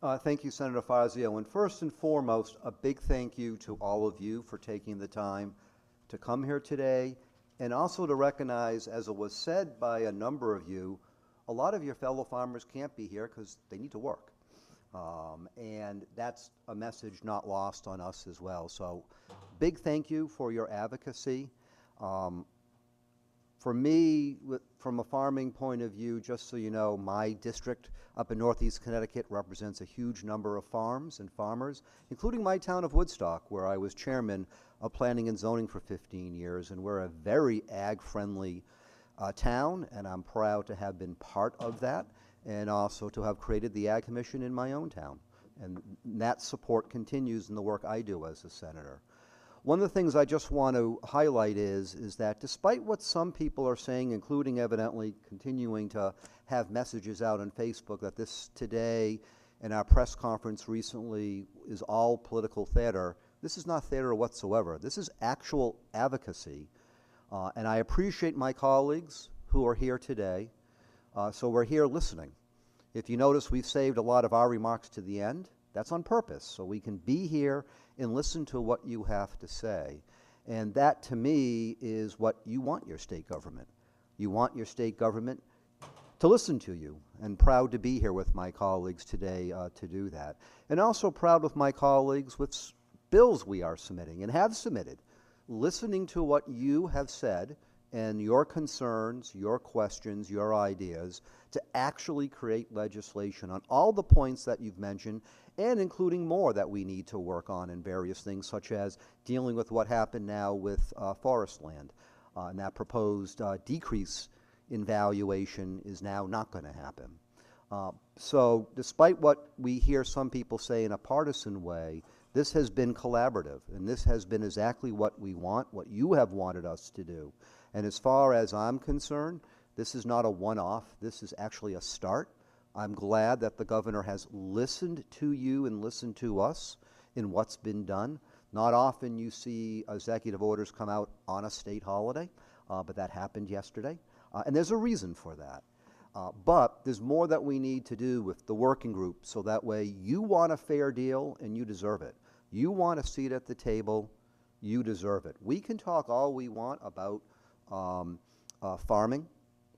Thank you, Senator Fazio. And first and foremost, a big thank you to all of you for taking the time to come here today, and also to recognize, as it was said by a number of you, a lot of your fellow farmers can't be here because they need to work. And that's a message not lost on us as well. So big thank you for your advocacy. For me, from a farming point of view, just so you know, my district up in Northeast Connecticut represents a huge number of farms and farmers, including my town of Woodstock, where I was chairman of planning and zoning for 15 years, and we're a very ag-friendly town, and I'm proud to have been part of that, and also to have created the Ag Commission in my own town. And that support continues in the work I do as a senator. One of the things I just want to highlight is that despite what some people are saying, including evidently continuing to have messages out on Facebook that this today and our press conference recently is all political theater, this is not theater whatsoever. This is actual advocacy. And I appreciate my colleagues who are here today. So we're here listening. If you notice, we've saved a lot of our remarks to the end. That's on purpose, so we can be here and listen to what you have to say. And that, to me, is what you want your state government. You want your state government to listen to you, and proud to be here with my colleagues today to do that. And also proud with my colleagues with bills we are submitting and have submitted, listening to what you have said and your concerns, your questions, your ideas, to actually create legislation on all the points that you've mentioned, and including more that we need to work on in various things, such as dealing with what happened now with forest land. And that proposed decrease in valuation is now not going to happen. So despite what we hear some people say in a partisan way, this has been collaborative, and this has been exactly what we want, what you have wanted us to do. And as far as I'm concerned, this is not a one-off. This is actually a start. I'm glad that the governor has listened to you and listened to us in what's been done. Not often you see executive orders come out on a state holiday, but that happened yesterday. And there's a reason for that. But there's more that we need to do with the working group, so that way you want a fair deal and you deserve it. You want a seat at the table, you deserve it. We can talk all we want about farming,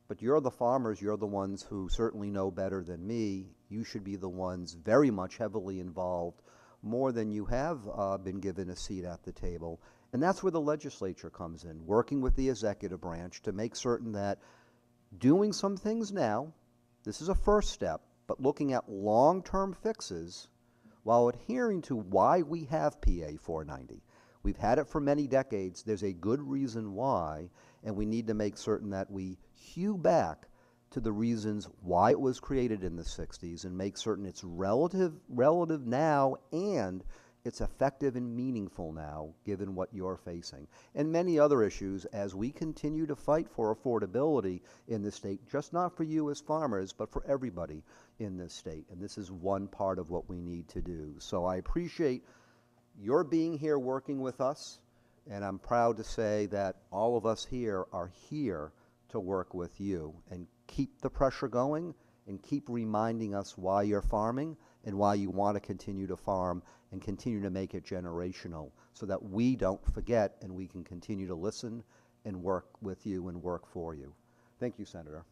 but you're the farmers, you're the ones who certainly know better than me. You should be the ones very much heavily involved, more than you have been given a seat at the table. And that's where the legislature comes in, working with the executive branch to make certain that doing some things now, this is a first step, but looking at long-term fixes while adhering to why we have PA-490. We've had it for many decades. There's a good reason why, and we need to make certain that we hew back to the reasons why it was created in the 60s and make certain it's relative now and it's effective and meaningful now, given what you're facing. And many other issues as we continue to fight for affordability in this state, just not for you as farmers, but for everybody in this state. And this is one part of what we need to do. So I appreciate your being here working with us, and I'm proud to say that all of us here are here to work with you and keep the pressure going and keep reminding us why you're farming and why you want to continue to farm and continue to make it generational so that we don't forget and we can continue to listen and work with you and work for you. Thank you, Senator.